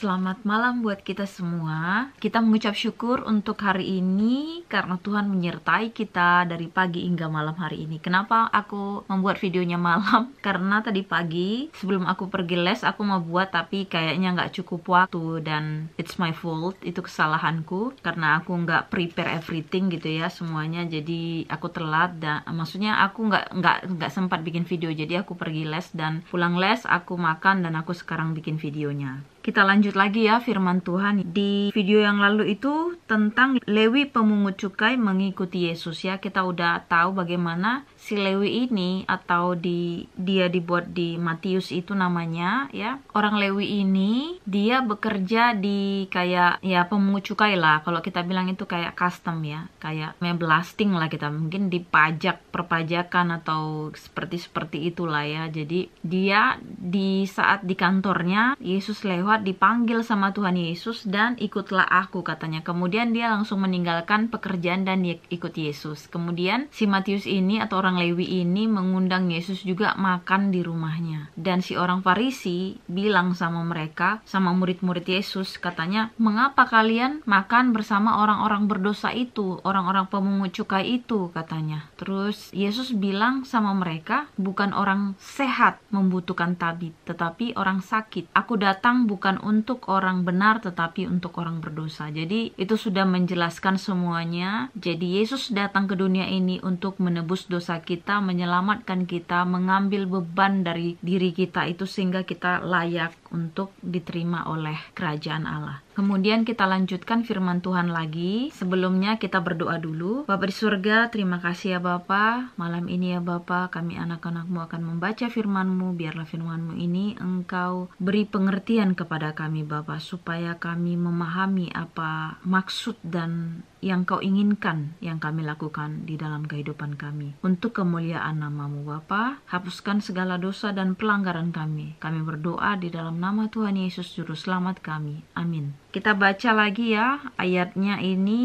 Selamat malam buat kita semua. Kita mengucap syukur untuk hari ini karena Tuhan menyertai kita dari pagi hingga malam hari ini. Kenapa aku membuat videonya malam? Karena tadi pagi sebelum aku pergi les aku mau buat tapi kayaknya nggak cukup waktu dan it's my fault, itu kesalahanku karena aku nggak prepare everything gitu ya semuanya. Jadi aku telat dan maksudnya aku nggak sempat bikin video. Jadi aku pergi les dan pulang les aku makan dan aku sekarang bikin videonya. Kita lanjut lagi ya firman Tuhan. Di video yang lalu itu tentang Lewi pemungut cukai mengikuti Yesus ya. Kita udah tahu bagaimana si Lewi ini atau dia dibuat di Matius itu namanya ya. Orang Lewi ini dia bekerja di kayak ya pemungut cukai lah. Kalau kita bilang itu kayak custom ya. Kayak blasting lah kita. Mungkin di pajak, perpajakan atau seperti itulah ya. Jadi dia di saat di kantornya Yesus lewat dipanggil sama Tuhan Yesus dan ikutlah aku katanya. Kemudian dia langsung meninggalkan pekerjaan dan dia ikut Yesus. Kemudian si Matius ini atau orang Lewi ini mengundang Yesus juga makan di rumahnya. Dan si orang Farisi bilang sama mereka, sama murid-murid Yesus, katanya, "Mengapa kalian makan bersama orang-orang berdosa itu, orang-orang pemungut cukai itu?" katanya. Terus Yesus bilang sama mereka, "Bukan orang sehat membutuhkan tabib, tetapi orang sakit. Aku datang bukan untuk orang benar tetapi untuk orang berdosa." Jadi itu sudah menjelaskan semuanya. Jadi Yesus datang ke dunia ini untuk menebus dosa kita, menyelamatkan kita, mengambil beban dari diri kita itu sehingga kita layak untuk diterima oleh kerajaan Allah. Kemudian kita lanjutkan firman Tuhan lagi. Sebelumnya kita berdoa dulu. Bapa di surga, terima kasih ya Bapa. Malam ini ya Bapa, kami anak-anak-Mu akan membaca firman-Mu. Biarlah firman-Mu ini Engkau beri pengertian kepada kami Bapa, supaya kami memahami apa maksud dan yang Kau inginkan yang kami lakukan di dalam kehidupan kami. Untuk kemuliaan nama-Mu Bapa, hapuskan segala dosa dan pelanggaran kami. Kami berdoa di dalam nama Tuhan Yesus Juru Selamat kami. Amin. Kita baca lagi ya, ayatnya ini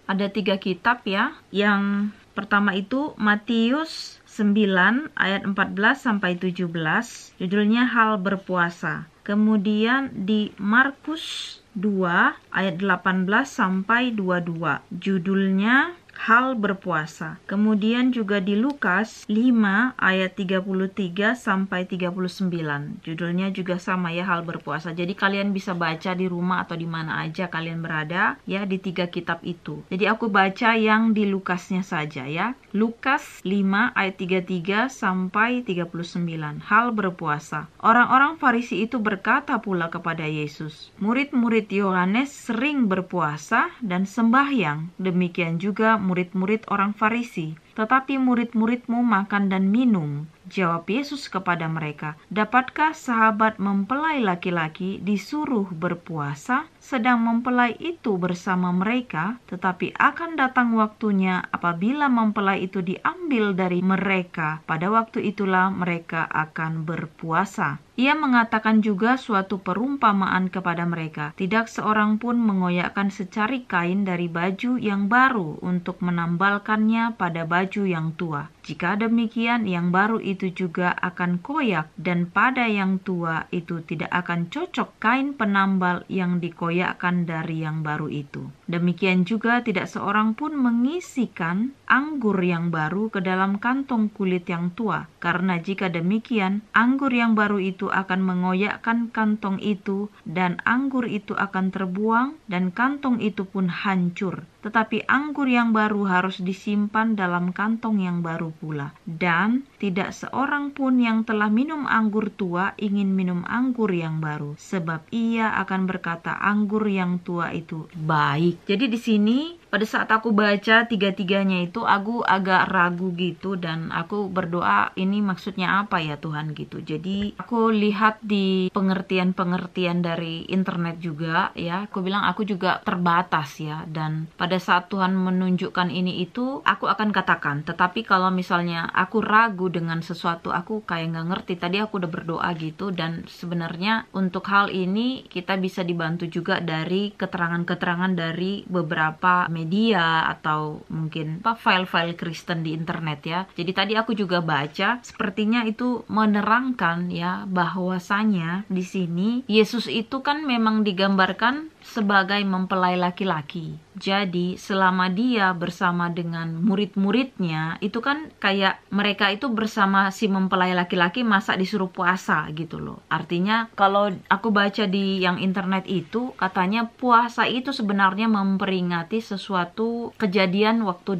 ada 3 kitab ya. Yang pertama itu Matius 9 ayat 14 sampai 17, judulnya Hal Berpuasa. Kemudian di Markus 2 ayat 18 sampai 22, judulnya Hal Berpuasa. Kemudian juga di Lukas 5 ayat 33 sampai 39. Judulnya juga sama ya, Hal Berpuasa. Jadi kalian bisa baca di rumah atau di mana aja kalian berada ya, di 3 kitab itu. Jadi aku baca yang di Lukasnya saja ya. Lukas 5 ayat 33 sampai 39. Hal Berpuasa. Orang-orang Farisi itu berkata pula kepada Yesus, "Murid-murid Yohanes sering berpuasa dan sembahyang, demikian juga murid-murid orang Farisi. Tetapi murid-murid-Mu makan dan minum." Jawab Yesus kepada mereka, "Dapatkah sahabat mempelai laki-laki disuruh berpuasa, sedang mempelai itu bersama mereka? Tetapi akan datang waktunya apabila mempelai itu diambil dari mereka. Pada waktu itulah mereka akan berpuasa." Ia mengatakan juga suatu perumpamaan kepada mereka. Tidak seorang pun mengoyakkan secari kain dari baju yang baru untuk menambalkannya pada baju yang tua. Jika demikian, yang baru itu juga akan koyak, dan pada yang tua itu tidak akan cocok kain penambal yang dikoyakkan dari yang baru itu. Demikian juga tidak seorang pun mengisikan anggur yang baru ke dalam kantong kulit yang tua, karena jika demikian, anggur yang baru itu akan mengoyakkan kantong itu, dan anggur itu akan terbuang, dan kantong itu pun hancur. Tetapi anggur yang baru harus disimpan dalam kantong yang baru pula. Dan tidak seorang pun yang telah minum anggur tua ingin minum anggur yang baru, sebab ia akan berkata anggur yang tua itu baik. Jadi di sini pada saat aku baca 3-3-nya itu aku agak ragu gitu, dan aku berdoa ini maksudnya apa ya Tuhan gitu. Jadi aku lihat di pengertian-pengertian dari internet juga ya. Aku bilang aku juga terbatas ya, dan pada saat Tuhan menunjukkan ini itu aku akan katakan. Tetapi kalau misalnya aku ragu dengan sesuatu, aku kayak nggak ngerti. Tadi aku udah berdoa gitu, dan sebenarnya untuk hal ini kita bisa dibantu juga dari keterangan-keterangan dari beberapa media atau mungkin file-file Kristen di internet ya. Jadi tadi aku juga baca, sepertinya itu menerangkan ya bahwasanya di sini Yesus itu kan memang digambarkan sebagai mempelai laki-laki. Jadi selama dia bersama dengan murid-muridnya, itu kan kayak mereka itu bersama si mempelai laki-laki masa disuruh puasa gitu loh. Artinya kalau aku baca di yang internet itu, katanya puasa itu sebenarnya memperingati sesuatu kejadian waktu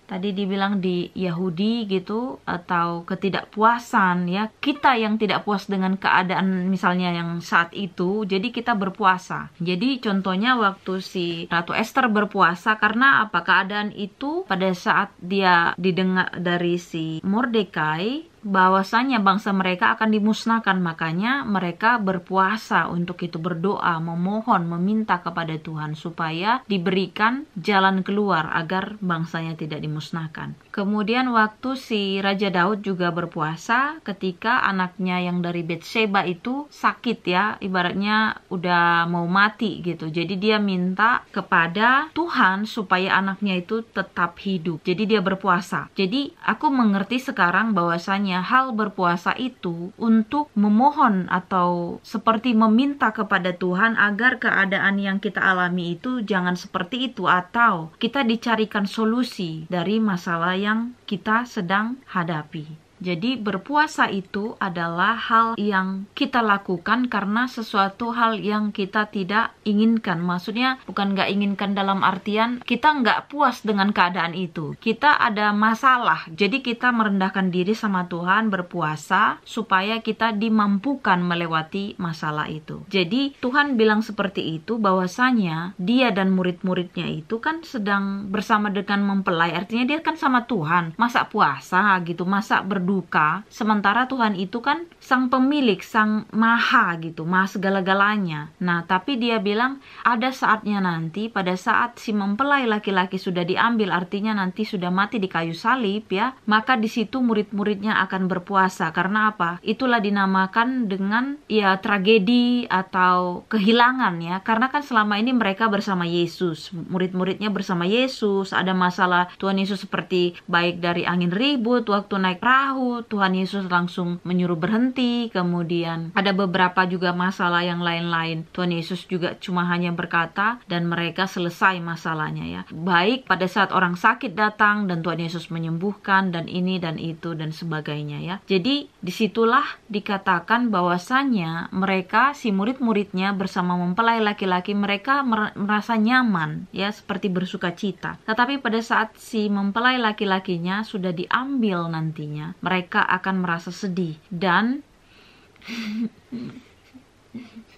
tadi dibilang di Yahudi gitu, atau ketidakpuasan ya. Kita yang tidak puas dengan keadaan misalnya yang saat itu, jadi kita berpuasa. Jadi contohnya waktu si Ratu Esther berpuasa, karena apa? Keadaan itu pada saat dia didengar dari si Mordekai bahwasanya bangsa mereka akan dimusnahkan, makanya mereka berpuasa untuk itu, berdoa, memohon, meminta kepada Tuhan supaya diberikan jalan keluar agar bangsanya tidak dimusnahkan. Kemudian waktu si Raja Daud juga berpuasa ketika anaknya yang dari Betsheba itu sakit ya, ibaratnya udah mau mati gitu. Jadi dia minta kepada Tuhan supaya anaknya itu tetap hidup. Jadi dia berpuasa. Jadi aku mengerti sekarang bahwasanya hal berpuasa itu untuk memohon atau seperti meminta kepada Tuhan agar keadaan yang kita alami itu jangan seperti itu, atau kita dicarikan solusi dari masalah yang kita sedang hadapi. Jadi berpuasa itu adalah hal yang kita lakukan karena sesuatu hal yang kita tidak inginkan. Maksudnya bukan nggak inginkan dalam artian kita nggak puas dengan keadaan itu. Kita ada masalah, jadi kita merendahkan diri sama Tuhan, berpuasa supaya kita dimampukan melewati masalah itu. Jadi Tuhan bilang seperti itu, bahwasanya dia dan murid-muridnya itu kan sedang bersama dengan mempelai. Artinya dia kan sama Tuhan. Masa puasa gitu, masa berduka, sementara Tuhan itu kan sang pemilik, sang maha gitu, maha segala-galanya. Nah, tapi dia bilang ada saatnya nanti, pada saat si mempelai laki-laki sudah diambil, artinya nanti sudah mati di kayu salib ya, maka di situ murid-muridnya akan berpuasa. Karena apa? Itulah dinamakan dengan ya tragedi atau kehilangan ya, karena kan selama ini mereka bersama Yesus, murid-muridnya bersama Yesus, ada masalah Tuhan Yesus seperti baik dari angin ribut waktu naik perahu, Tuhan Yesus langsung menyuruh berhenti. Kemudian ada beberapa juga masalah yang lain-lain, Tuhan Yesus juga cuma hanya berkata dan mereka selesai masalahnya ya. Baik pada saat orang sakit datang dan Tuhan Yesus menyembuhkan, dan ini dan itu dan sebagainya ya. Jadi disitulah dikatakan bahwasanya mereka, si murid-muridnya bersama mempelai laki-laki, mereka merasa nyaman ya, seperti bersuka cita. Tetapi pada saat si mempelai laki-lakinya sudah diambil nantinya, mereka akan merasa sedih dan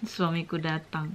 suamiku datang.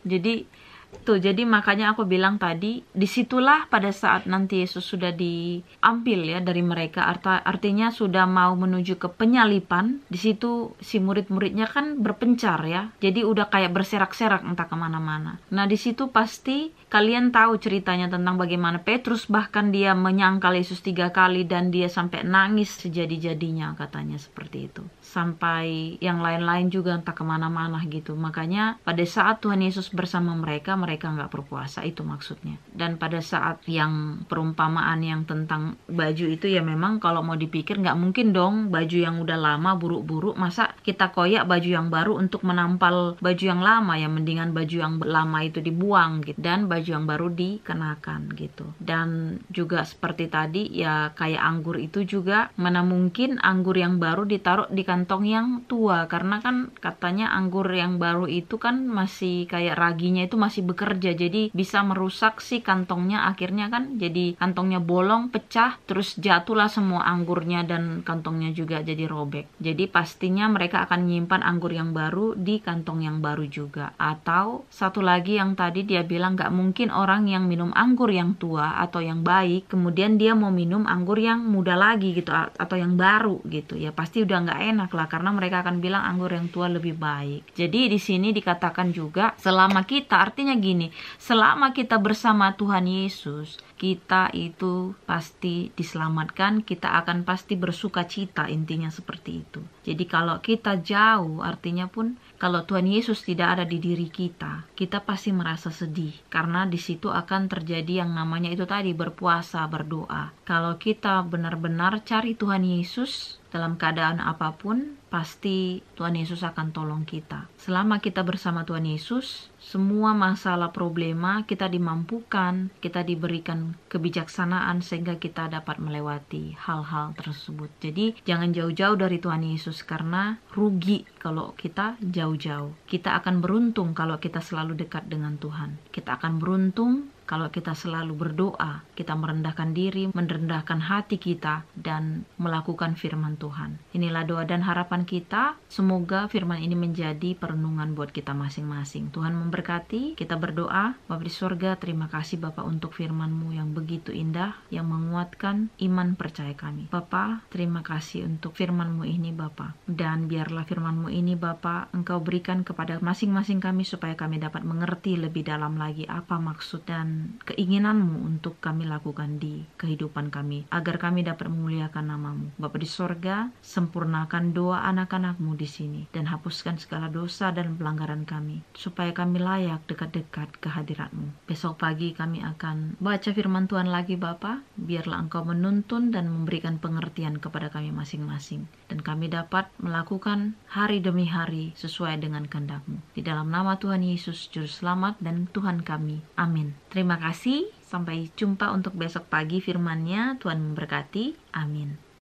Jadi makanya aku bilang tadi, disitulah pada saat nanti Yesus sudah diambil ya dari mereka, artinya sudah mau menuju ke penyalipan. Di situ si murid-muridnya kan berpencar ya, jadi udah kayak berserak-serak entah kemana-mana. Nah di situ pasti kalian tahu ceritanya tentang bagaimana Petrus bahkan dia menyangkal Yesus 3 kali dan dia sampai nangis sejadi-jadinya, katanya seperti itu. Sampai yang lain-lain juga entah kemana-mana gitu. Makanya pada saat Tuhan Yesus bersama mereka nggak berpuasa, itu maksudnya. Dan pada saat yang perumpamaan yang tentang baju itu ya, memang kalau mau dipikir nggak mungkin dong baju yang udah lama buruk-buruk, masa kita koyak baju yang baru untuk menampal baju yang lama ya. Mendingan baju yang lama itu dibuang gitu, dan baju yang baru dikenakan gitu. Dan juga seperti tadi ya, kayak anggur itu juga, mana mungkin anggur yang baru ditaruh di kantong yang tua, karena kan katanya anggur yang baru itu kan masih kayak raginya itu masih bekerja, jadi bisa merusak si kantongnya. Akhirnya kan jadi kantongnya bolong, pecah, terus jatuhlah semua anggurnya dan kantongnya juga jadi robek. Jadi pastinya mereka akan menyimpan anggur yang baru di kantong yang baru juga. Atau satu lagi yang tadi dia bilang, gak mungkin orang yang minum anggur yang tua atau yang baik kemudian dia mau minum anggur yang muda lagi gitu, atau yang baru gitu ya. Pasti udah gak enak lah, karena mereka akan bilang anggur yang tua lebih baik. Jadi di sini dikatakan juga, selama kita, artinya gini, selama kita bersama Tuhan Yesus, kita itu pasti diselamatkan, kita akan pasti bersuka cita, intinya seperti itu. Jadi kalau kita jauh, artinya pun kalau Tuhan Yesus tidak ada di diri kita, kita pasti merasa sedih. Karena di situ akan terjadi yang namanya itu tadi, berpuasa, berdoa. Kalau kita benar-benar cari Tuhan Yesus, dalam keadaan apapun, pasti Tuhan Yesus akan tolong kita. Selama kita bersama Tuhan Yesus, semua masalah problema kita dimampukan, kita diberikan kebijaksanaan sehingga kita dapat melewati hal-hal tersebut. Jadi jangan jauh-jauh dari Tuhan Yesus, karena rugi kalau kita jauh-jauh. Kita akan beruntung kalau kita selalu dekat dengan Tuhan. Kita akan beruntung kalau kita selalu berdoa, kita merendahkan diri, merendahkan hati kita, dan melakukan firman Tuhan. Inilah doa dan harapan kita. Semoga firman ini menjadi perenungan buat kita masing-masing. Tuhan memberkati. Kita berdoa. Bapa di surga, terima kasih Bapa untuk firman-Mu yang begitu indah, yang menguatkan iman percaya kami. Bapa, terima kasih untuk firman-Mu ini Bapa. Dan biarlah firman-Mu ini Bapa, Engkau berikan kepada masing-masing kami supaya kami dapat mengerti lebih dalam lagi apa maksud dan keinginan-Mu untuk kami lakukan di kehidupan kami, agar kami dapat memuliakan nama-Mu. Bapa di sorga, sempurnakan doa anak-anak-Mu di sini, dan hapuskan segala dosa dan pelanggaran kami, supaya kami layak dekat-dekat ke hadirat-Mu. Besok pagi kami akan baca firman Tuhan lagi Bapa. Biarlah Engkau menuntun dan memberikan pengertian kepada kami masing-masing, dan kami dapat melakukan hari demi hari sesuai dengan kehendak-Mu. Di dalam nama Tuhan Yesus, Juru Selamat dan Tuhan kami. Amin. Terima kasih. Sampai jumpa untuk besok pagi firman-Nya. Tuhan memberkati. Amin.